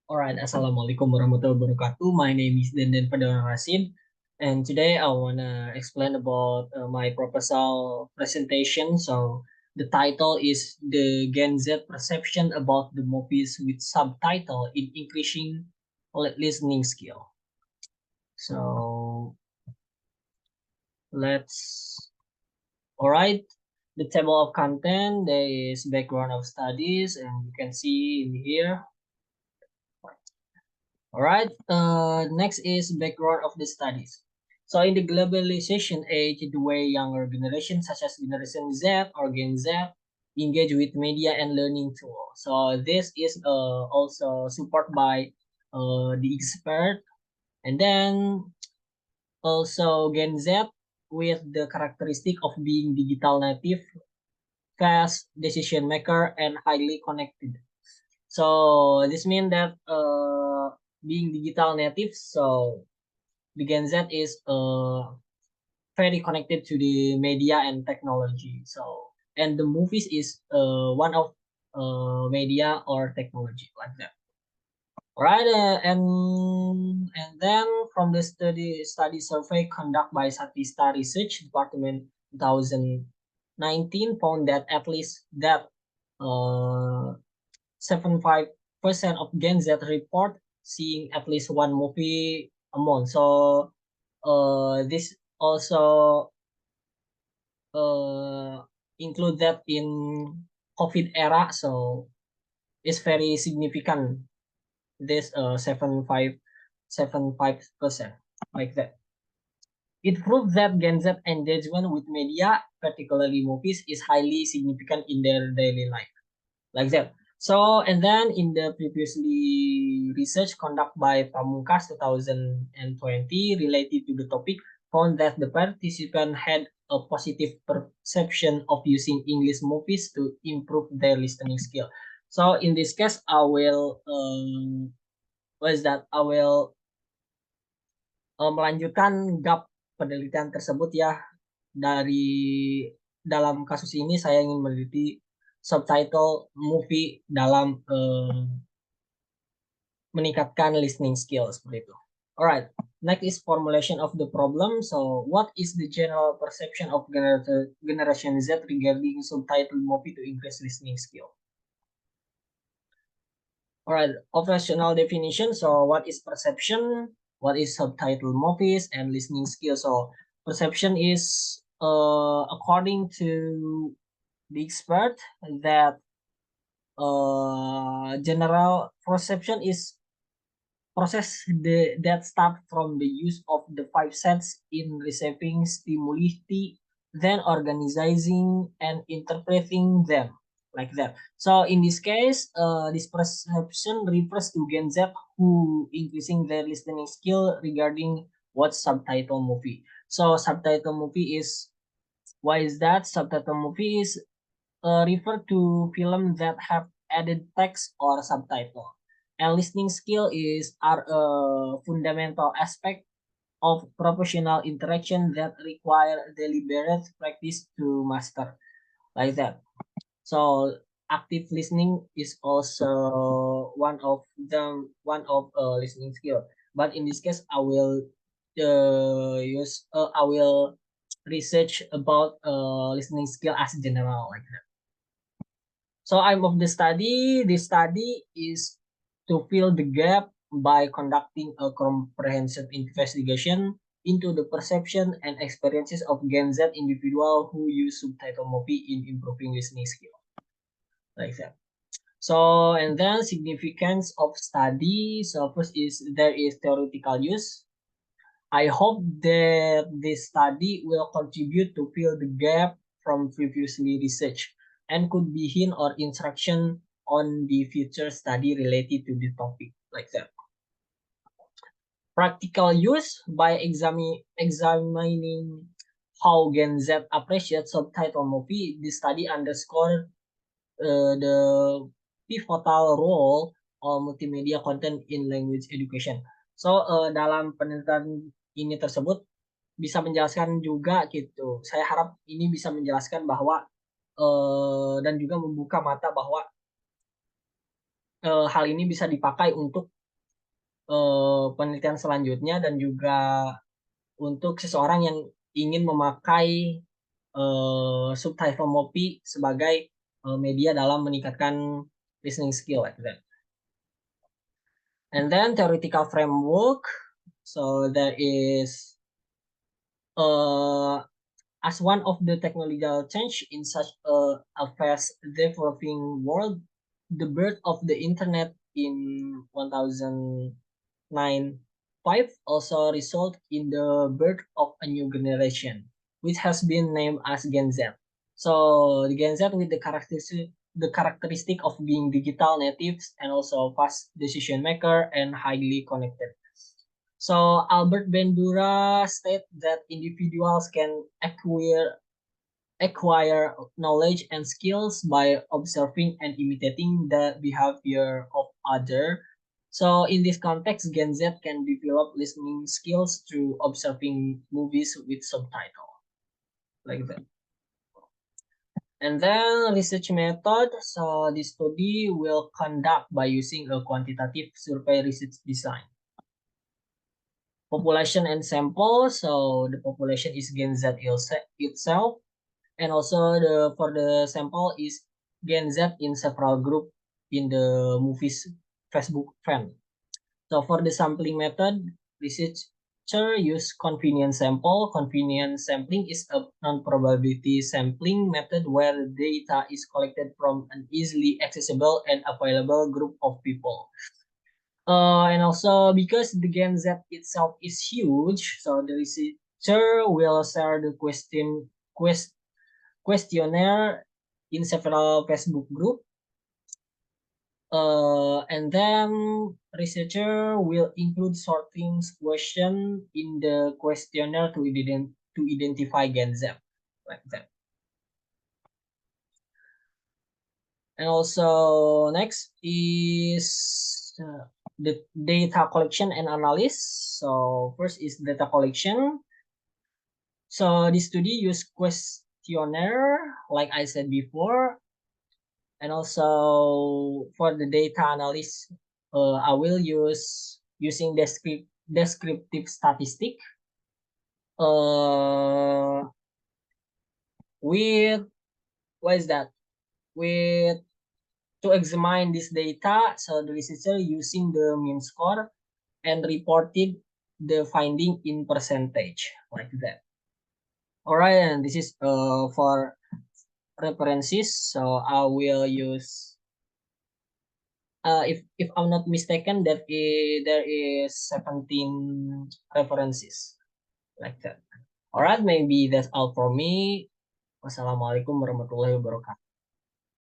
Alright, Assalamualaikum warahmatullahi wabarakatuh. My name is Denden Padana Rasid, and today I wanna explain about my proposal presentation. So the title is the Gen Z perception about the movies with subtitle in increasing listening skill. So let's alright. The table of content, there is background of studies, and you can see in here. All right. Next is background of the studies. So in the globalization age, the way younger generations such as Generation Z or Gen Z engage with media and learning tools. So this is also supported by the expert, and then also Gen Z with the characteristic of being digital native, fast decision maker, and highly connected. So this means that being digital native, so the Gen Z is very connected to the media and technology. So and the movies is one of media or technology like that. All right, and then from the study survey conducted by Statista Research Department 2019 found that at least that 75% of Gen Z report seeing at least one movie a month. So this also uh, include that in COVID era. So it's very significant. This 75% like that. It proves that Gen Z engagement with media, particularly movies, is highly significant in their daily life. Like that. So, and then in the previously research conducted by Pamungkas 2020 related to the topic found that the participant had a positive perception of using English movies to improve their listening skill. So in this case, I will I will melanjutkan gap penelitian tersebut ya. Dari dalam kasus ini saya ingin meneliti subtitle movie dalam meningkatkan listening skill seperti itu. Alright, next is formulation of the problem. So, what is the general perception of Generation Z regarding subtitle movie to increase listening skill? Alright, operational definition. So, what is perception? What is subtitle movies and listening skill? So, perception is according to the expert that general perception is process that start from the use of the five senses in receiving stimuli, then organizing and interpreting them like that. So in this case, this perception refers to Gen Z who increasing their listening skill regarding what subtitle movie. So subtitle movie is why is that subtitle movie is refer to film that have added text or subtitle. And listening skill is are a fundamental aspect of professional interaction that require deliberate practice to master, like that. So active listening is also one of listening skill. But in this case, I will research about listening skill as general like that. So I'm of the study. The study is to fill the gap by conducting a comprehensive investigation into the perception and experiences of Gen Z individual who use subtitle movie in improving listening skill. Like that. So and then significance of study. So first is there is theoretical use. I hope that this study will contribute to fill the gap from previously research and could be hint or instruction on the future study related to the topic like that. Practical use by examining how Gen Z appreciates subtitle movie, the study underscore the pivotal role of multimedia content in language education. So dalam penelitian ini tersebut bisa menjelaskan juga gitu. Saya harap ini bisa menjelaskan bahwa dan juga membuka mata bahwa hal ini bisa dipakai untuk penelitian selanjutnya dan juga untuk seseorang yang ingin memakai subtitle Mopi sebagai media dalam meningkatkan listening skill like that. And then theoretical framework. So there is uh, as one of the technological change in such a fast developing world, the birth of the internet in 1009 also result in the birth of a new generation, which has been named as Gen Z. So the Gen Z with the characteristic of being digital natives and also fast decision maker and highly connected. So Albert Bandura stated that individuals can acquire knowledge and skills by observing and imitating the behavior of other. So in this context, Gen Z can develop listening skills through observing movies with subtitle, like that. And then research method. So this study will conduct by using a quantitative survey research design. Population and sample. So the population is Gen Z itself, and also for the sample is Gen Z in several group in the movies Facebook fan. So for the sampling method, researcher use convenience sample. Convenience sampling is a non-probability sampling method where data is collected from an easily accessible and available group of people. And also because the Gen Z itself is huge, so the researcher will share the questionnaire in several Facebook group. And then researcher will include sorting question in the questionnaire to identify Gen Z, like that. And also next is the data collection and analysis. So first is data collection. So this study use questionnaire, like I said before, and also for the data analysis, I will using descriptive statistic uh, with what is that? With to examine this data, so the researcher using the mean score and reported the finding in percentage like that. All right, and this is for references. So I will use if I'm not mistaken that there is 17 references like that. All right, maybe that's all for me. Wassalamualaikum warahmatullahi wabarakatuh.